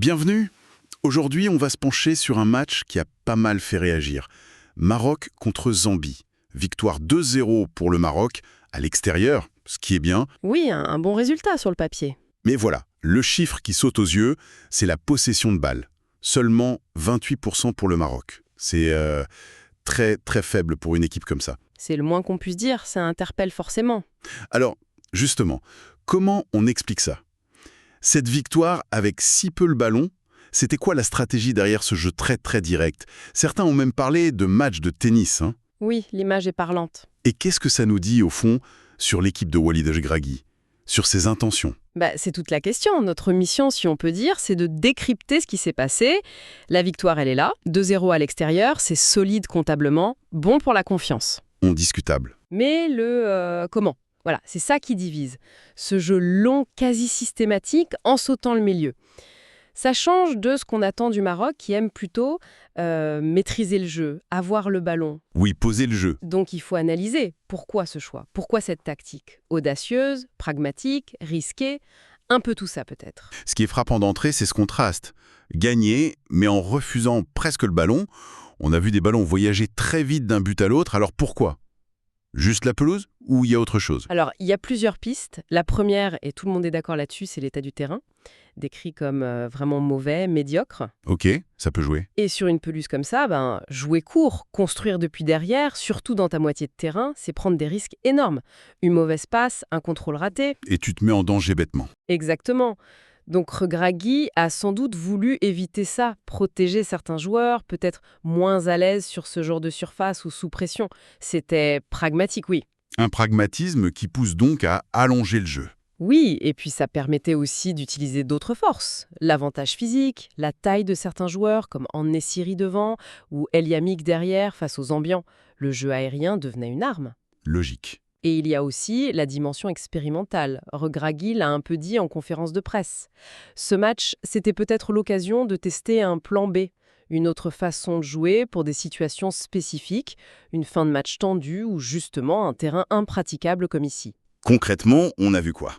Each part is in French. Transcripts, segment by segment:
Bienvenue. Aujourd'hui, on va se pencher sur un match qui a pas mal fait réagir. Maroc contre Zambie. Victoire 2-0 pour le Maroc, à l'extérieur, ce qui est bien. Oui, un bon résultat sur le papier. Mais voilà, le chiffre qui saute aux yeux, c'est la possession de balle. Seulement 28% pour le Maroc. C'est très très faible pour une équipe comme ça. C'est le moins qu'on puisse dire, ça interpelle forcément. Alors, justement, comment on explique ça? Cette victoire avec si peu le ballon, c'était quoi la stratégie derrière ce jeu très très direct? Certains ont même parlé de match de tennis. Oui, l'image est parlante. Et qu'est-ce que ça nous dit, au fond, sur l'équipe de Walid Regragui? Sur ses intentions? C'est toute la question. Notre mission, si on peut dire, c'est de décrypter ce qui s'est passé. La victoire, elle est là. 2-0 à l'extérieur, c'est solide comptablement, bon pour la confiance. Indiscutable. Mais comment? Voilà, c'est ça qui divise. Ce jeu long, quasi systématique, en sautant le milieu. Ça change de ce qu'on attend du Maroc, qui aime plutôt maîtriser le jeu, avoir le ballon. Oui, poser le jeu. Donc il faut analyser pourquoi ce choix, pourquoi cette tactique. Audacieuse, pragmatique, risquée, un peu tout ça peut-être. Ce qui est frappant d'entrée, c'est ce contraste. Gagner, mais en refusant presque le ballon. On a vu des ballons voyager très vite d'un but à l'autre, alors pourquoi? Juste la pelouse ou il y a autre chose? Alors, il y a plusieurs pistes. La première, et tout le monde est d'accord là-dessus, c'est l'état du terrain, décrit comme vraiment mauvais, médiocre. Ok, ça peut jouer. Et sur une pelouse comme ça, jouer court, construire depuis derrière, surtout dans ta moitié de terrain, c'est prendre des risques énormes. Une mauvaise passe, un contrôle raté. Et tu te mets en danger bêtement. Exactement. Donc Regragui a sans doute voulu éviter ça, protéger certains joueurs, peut-être moins à l'aise sur ce genre de surface ou sous pression. C'était pragmatique, oui. Un pragmatisme qui pousse donc à allonger le jeu. Oui, et puis ça permettait aussi d'utiliser d'autres forces. L'avantage physique, la taille de certains joueurs, comme En-Nesyri devant, ou El Yamik derrière face aux ambiants. Le jeu aérien devenait une arme. Logique. Et il y a aussi la dimension expérimentale. Regragui l'a un peu dit en conférence de presse. Ce match, c'était peut-être l'occasion de tester un plan B, une autre façon de jouer pour des situations spécifiques, une fin de match tendue ou justement un terrain impraticable comme ici. Concrètement, on a vu quoi?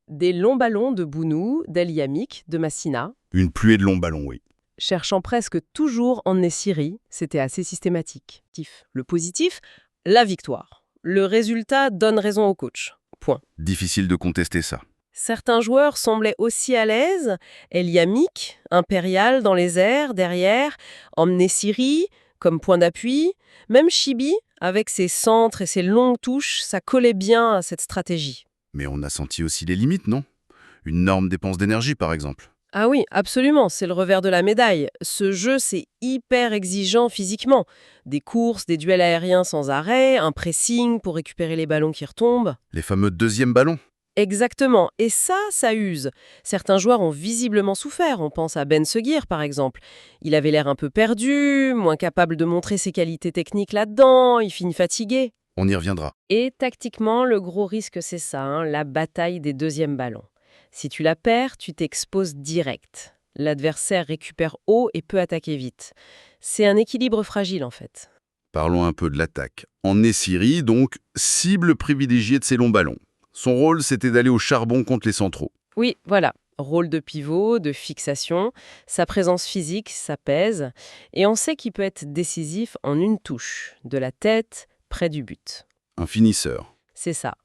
Des longs ballons de Bounou, d'El Yamik, de Massina. Une pluie de longs ballons, oui. Cherchant presque toujours En-Nesyri, c'était assez systématique. Le positif, la victoire. Le résultat donne raison au coach. Point. Difficile de contester ça. Certains joueurs semblaient aussi à l'aise. El Yamik, impérial dans les airs, derrière. En-Nesyri, comme point d'appui. Même Chibi, avec ses centres et ses longues touches, ça collait bien à cette stratégie. Mais on a senti aussi les limites, non? Une énorme dépense d'énergie, par exemple. Ah oui, absolument, c'est le revers de la médaille. Ce jeu, c'est hyper exigeant physiquement. Des courses, des duels aériens sans arrêt, un pressing pour récupérer les ballons qui retombent. Les fameux deuxièmes ballons. Exactement, et ça use. Certains joueurs ont visiblement souffert, on pense à Ben Seguir par exemple. Il avait l'air un peu perdu, moins capable de montrer ses qualités techniques là-dedans, il finit fatigué. On y reviendra. Et tactiquement, le gros risque c'est ça, la bataille des deuxièmes ballons. Si tu la perds, tu t'exposes direct. L'adversaire récupère haut et peut attaquer vite. C'est un équilibre fragile en fait. Parlons un peu de l'attaque. En-Nesyri, donc, cible privilégiée de ces longs ballons. Son rôle, c'était d'aller au charbon contre les centraux. Oui, voilà. Rôle de pivot, de fixation. Sa présence physique, ça pèse. Et on sait qu'il peut être décisif en une touche, de la tête, près du but. Un finisseur. C'est ça.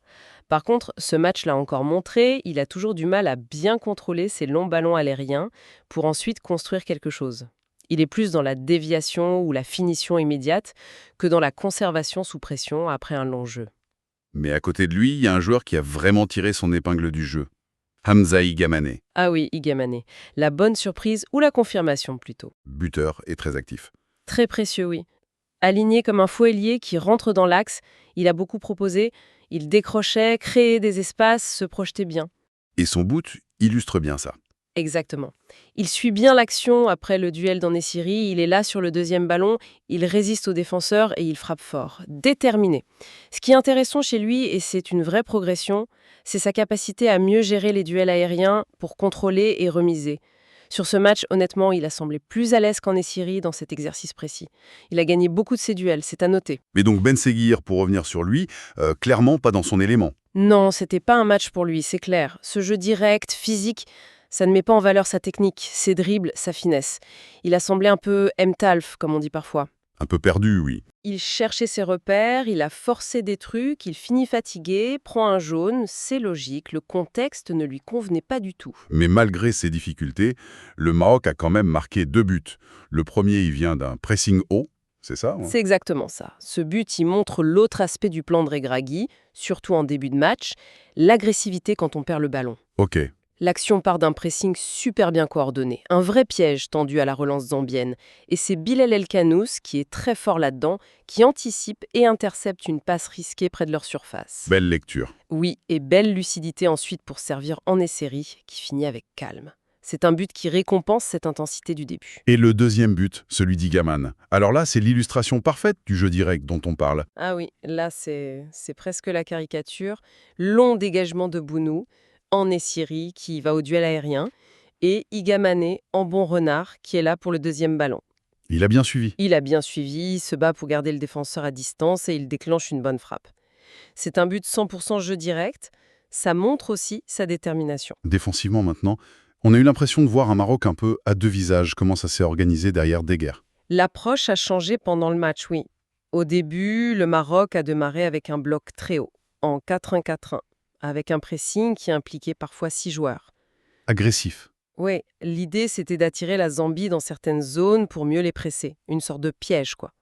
Par contre, ce match l'a encore montré, il a toujours du mal à bien contrôler ses longs ballons aériens pour ensuite construire quelque chose. Il est plus dans la déviation ou la finition immédiate que dans la conservation sous pression après un long jeu. Mais à côté de lui, il y a un joueur qui a vraiment tiré son épingle du jeu. Hamza Igamane. Ah oui, Igamane. La bonne surprise ou la confirmation plutôt. Buteur et très actif. Très précieux, oui. Aligné comme un faux ailier qui rentre dans l'axe, il a beaucoup proposé, il décrochait, créait des espaces, se projetait bien. Et son but illustre bien ça. Exactement. Il suit bien l'action après le duel d'En-Nesyri, il est là sur le deuxième ballon, il résiste aux défenseurs et il frappe fort. Déterminé. Ce qui est intéressant chez lui, et c'est une vraie progression, c'est sa capacité à mieux gérer les duels aériens pour contrôler et remiser. Sur ce match, honnêtement, il a semblé plus à l'aise qu'en-Nesyri dans cet exercice précis. Il a gagné beaucoup de ses duels, c'est à noter. Mais donc Ben Seguir, pour revenir sur lui, clairement pas dans son élément. Non, c'était pas un match pour lui, c'est clair. Ce jeu direct, physique, Ça ne met pas en valeur sa technique, ses dribbles, sa finesse. Il a semblé un peu M-Talf, comme on dit parfois. Un peu perdu, oui. Il cherchait ses repères, il a forcé des trucs, il finit fatigué, prend un jaune, c'est logique, le contexte ne lui convenait pas du tout. Mais malgré ces difficultés, le Maroc a quand même marqué 2 buts. Le premier, il vient d'un pressing haut, c'est ça, hein? C'est exactement ça. Ce but, il montre l'autre aspect du plan de Regragui, surtout en début de match, l'agressivité quand on perd le ballon. Ok. L'action part d'un pressing super bien coordonné, un vrai piège tendu à la relance zambienne. Et c'est Bilal El-Kanous, qui est très fort là-dedans, qui anticipe et intercepte une passe risquée près de leur surface. Belle lecture. Oui, et belle lucidité ensuite pour servir en essérie, qui finit avec calme. C'est un but qui récompense cette intensité du début. Et le deuxième but, celui d'Igaman. Alors là, c'est l'illustration parfaite du jeu direct dont on parle. Ah oui, là c'est presque la caricature. Long dégagement de Bounou, en essérie, qui va au duel aérien, et Igamane, en bon renard, qui est là pour le deuxième ballon. Il a bien suivi. Il a bien suivi, il se bat pour garder le défenseur à distance et il déclenche une bonne frappe. C'est un but 100% jeu direct, ça montre aussi sa détermination. Défensivement maintenant, on a eu l'impression de voir un Maroc un peu à deux visages, comment ça s'est organisé derrière Deguer. L'approche a changé pendant le match, oui. Au début, le Maroc a démarré avec un bloc très haut, en 4-1-4-1, avec un pressing qui impliquait parfois 6 joueurs. Agressif. Oui, l'idée c'était d'attirer la Zambie dans certaines zones pour mieux les presser, une sorte de piège quoi.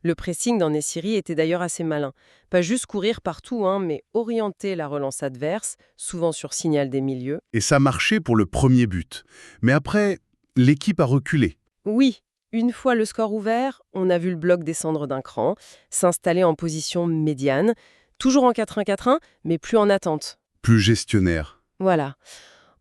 Le pressing dans Nessiri était d'ailleurs assez malin. Pas juste courir partout, mais orienter la relance adverse, souvent sur signal des milieux. Et ça marchait pour le premier but. Mais après, l'équipe a reculé. Oui, une fois le score ouvert, on a vu le bloc descendre d'un cran, s'installer en position médiane, toujours en 4-1-4-1, mais plus en attente. Plus gestionnaire. Voilà.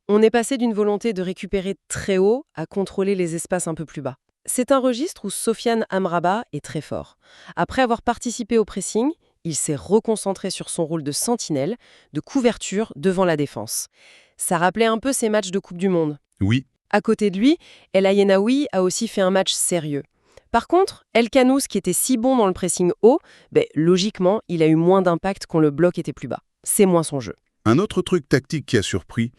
On est passé d'une volonté de récupérer très haut à contrôler les espaces un peu plus bas. C'est un registre où Sofiane Amrabat est très fort. Après avoir participé au pressing, il s'est reconcentré sur son rôle de sentinelle, de couverture devant la défense. Ça rappelait un peu ses matchs de Coupe du Monde. Oui, À côté de lui, El Ayenaoui a aussi fait un match sérieux. Par contre, El Kanous, qui était si bon dans le pressing haut, logiquement, il a eu moins d'impact quand le bloc était plus bas. C'est moins son jeu. un autre truc tactique qui a surpris,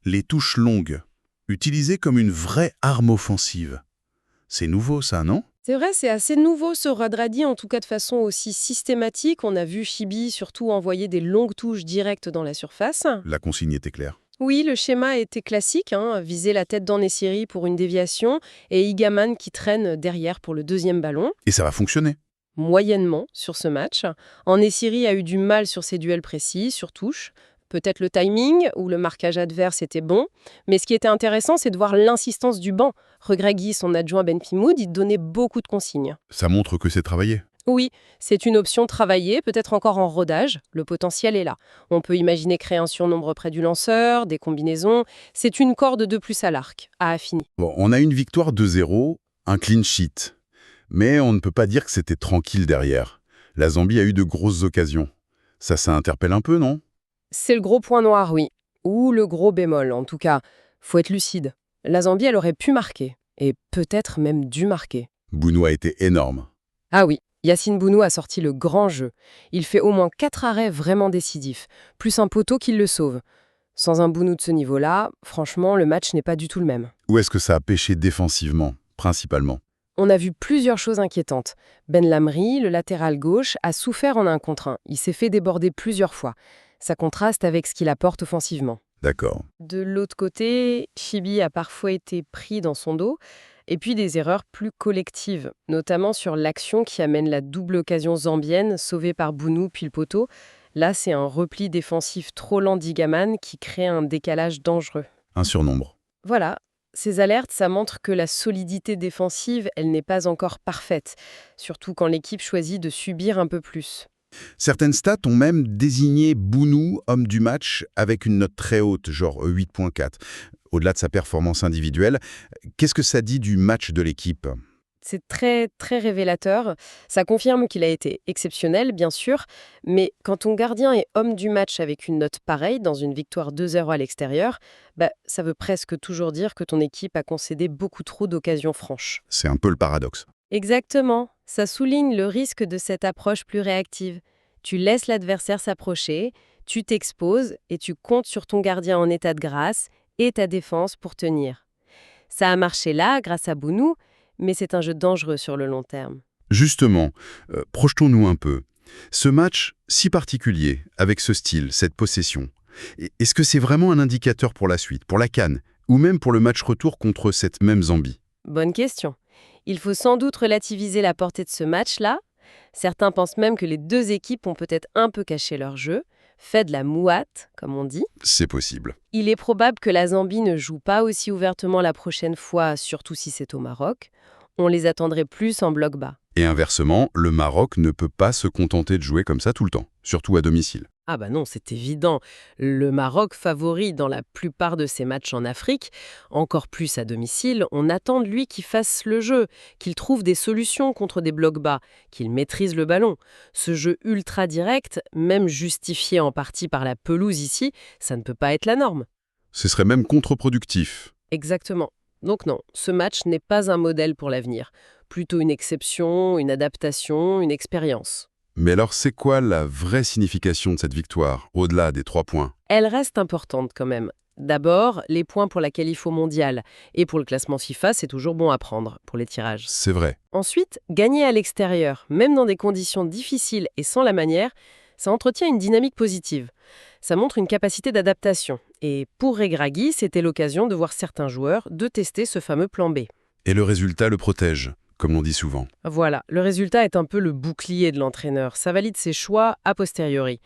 les touches longues, utilisées comme une vraie arme offensive. C'est nouveau ça, non? C'est vrai, c'est assez nouveau ce Regragui, en tout cas de façon aussi systématique. On a vu Chibi surtout envoyer des longues touches directes dans la surface. La consigne était claire. Oui, le schéma était classique, viser la tête d'En-Nesyri pour une déviation et Igaman qui traîne derrière pour le deuxième ballon. Et ça va fonctionner. Moyennement sur ce match. En-Nesyri a eu du mal sur ses duels précis, sur touche. Peut-être le timing ou le marquage adverse était bon, mais ce qui était intéressant, c'est de voir l'insistance du banc. Regragui, son adjoint Ben Pimoud, il donnait beaucoup de consignes. Ça montre que c'est travaillé. Oui, c'est une option travaillée, peut-être encore en rodage. Le potentiel est là. On peut imaginer créer un surnombre près du lanceur, des combinaisons. C'est une corde de plus à l'arc, à affiner. Bon, on a une victoire 2-0, un clean sheet. Mais on ne peut pas dire que c'était tranquille derrière. La Zambie a eu de grosses occasions. Ça interpelle un peu, non? C'est le gros point noir, oui. Ou le gros bémol, en tout cas. Faut être lucide. La Zambie, elle aurait pu marquer. Et peut-être même dû marquer. Bounou a été énorme. Ah oui, Yacine Bounou a sorti le grand jeu. Il fait au moins 4 arrêts vraiment décisifs, plus un poteau qui le sauve. Sans un Bounou de ce niveau-là, franchement, le match n'est pas du tout le même. Où est-ce que ça a pêché défensivement, principalement? On a vu plusieurs choses inquiétantes. Ben Lamri, le latéral gauche, a souffert en 1 contre 1. Il s'est fait déborder plusieurs fois. Ça contraste avec ce qu'il apporte offensivement. D'accord. De l'autre côté, Chibi a parfois été pris dans son dos, et puis des erreurs plus collectives, notamment sur l'action qui amène la double occasion zambienne, sauvée par Bounou puis le poteau. Là, c'est un repli défensif trop lent d'Igaman qui crée un décalage dangereux. Un surnombre. Voilà, ces alertes, ça montre que la solidité défensive, elle n'est pas encore parfaite, surtout quand l'équipe choisit de subir un peu plus. Certaines stats ont même désigné Bounou homme du match avec une note très haute, genre 8.4. Au-delà de sa performance individuelle, qu'est-ce que ça dit du match de l'équipe? C'est très, très révélateur. Ça confirme qu'il a été exceptionnel, bien sûr, mais quand ton gardien est homme du match avec une note pareille dans une victoire 2-0 à l'extérieur, ça veut presque toujours dire que ton équipe a concédé beaucoup trop d'occasions franches. C'est un peu le paradoxe. Exactement. Ça souligne le risque de cette approche plus réactive. Tu laisses l'adversaire s'approcher, tu t'exposes et tu comptes sur ton gardien en état de grâce, et ta défense pour tenir. Ça a marché là, grâce à Bounou, mais c'est un jeu dangereux sur le long terme. Justement, projetons-nous un peu. Ce match si particulier, avec ce style, cette possession, est-ce que c'est vraiment un indicateur pour la suite, pour la CAN, ou même pour le match retour contre cette même Zambie? Bonne question. Il faut sans doute relativiser la portée de ce match-là. Certains pensent même que les deux équipes ont peut-être un peu caché leur jeu, fait de la mouate, comme on dit. C'est possible. Il est probable que la Zambie ne joue pas aussi ouvertement la prochaine fois, surtout si c'est au Maroc. On les attendrait plus en bloc bas. Et inversement, le Maroc ne peut pas se contenter de jouer comme ça tout le temps, surtout à domicile. Ah bah non, c'est évident. Le Maroc favori dans la plupart de ses matchs en Afrique, encore plus à domicile, on attend de lui qu'il fasse le jeu, qu'il trouve des solutions contre des blocs bas, qu'il maîtrise le ballon. Ce jeu ultra direct, même justifié en partie par la pelouse ici, ça ne peut pas être la norme. Ce serait même contre-productif. Exactement. Donc non, ce match n'est pas un modèle pour l'avenir. Plutôt une exception, une adaptation, une expérience. Mais alors, c'est quoi la vraie signification de cette victoire, au-delà des 3 points? Elle reste importante quand même. D'abord, les points pour la qualif au mondial. Et pour le classement FIFA, c'est toujours bon à prendre pour les tirages. C'est vrai. Ensuite, gagner à l'extérieur, même dans des conditions difficiles et sans la manière, ça entretient une dynamique positive. Ça montre une capacité d'adaptation. Et pour Regragui, c'était l'occasion de voir certains joueurs de tester ce fameux plan B. Et le résultat le protège, comme l'on dit souvent. Voilà, le résultat est un peu le bouclier de l'entraîneur. Ça valide ses choix a posteriori.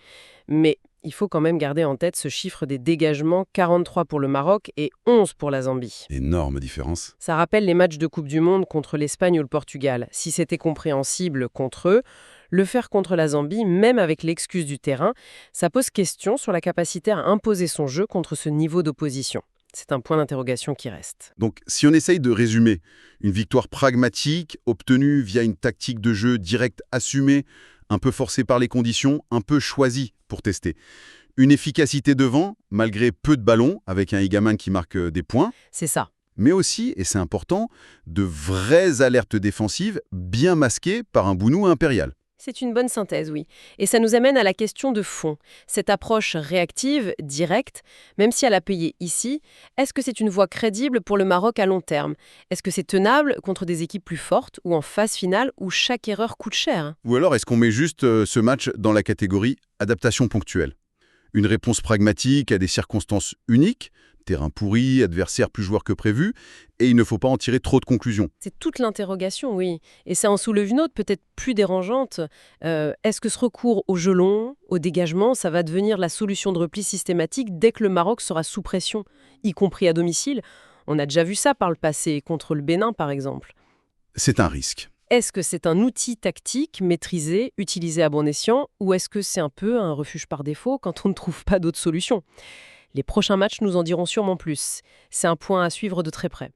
Mais il faut quand même garder en tête ce chiffre des dégagements, 43 pour le Maroc et 11 pour la Zambie. Énorme différence. Ça rappelle les matchs de Coupe du Monde contre l'Espagne ou le Portugal. Si c'était compréhensible contre eux, le faire contre la Zambie, même avec l'excuse du terrain, ça pose question sur la capacité à imposer son jeu contre ce niveau d'opposition. C'est un point d'interrogation qui reste. Donc, si on essaye de résumer, une victoire pragmatique, obtenue via une tactique de jeu directe assumée, un peu forcée par les conditions, un peu choisie pour tester. Une efficacité devant, malgré peu de ballons, avec un Igaman qui marque des points. C'est ça. Mais aussi, et c'est important, de vraies alertes défensives bien masquées par un Bounou impérial. C'est une bonne synthèse, oui. Et ça nous amène à la question de fond. Cette approche réactive, directe, même si elle a payé ici, est-ce que c'est une voie crédible pour le Maroc à long terme? Est-ce que c'est tenable contre des équipes plus fortes ou en phase finale où chaque erreur coûte cher? Ou alors, est-ce qu'on met juste ce match dans la catégorie adaptation ponctuelle? Une réponse pragmatique à des circonstances uniques, terrain pourri, adversaire plus joueur que prévu, et il ne faut pas en tirer trop de conclusions. C'est toute l'interrogation, oui. Et ça en soulève une autre, peut-être plus dérangeante. Est-ce que ce recours au jeu long, au dégagement, ça va devenir la solution de repli systématique dès que le Maroc sera sous pression, y compris à domicile? On a déjà vu ça par le passé, contre le Bénin par exemple. C'est un risque. Est-ce que c'est un outil tactique maîtrisé, utilisé à bon escient, ou est-ce que c'est un peu un refuge par défaut quand on ne trouve pas d'autre solution? Les prochains matchs nous en diront sûrement plus. C'est un point à suivre de très près.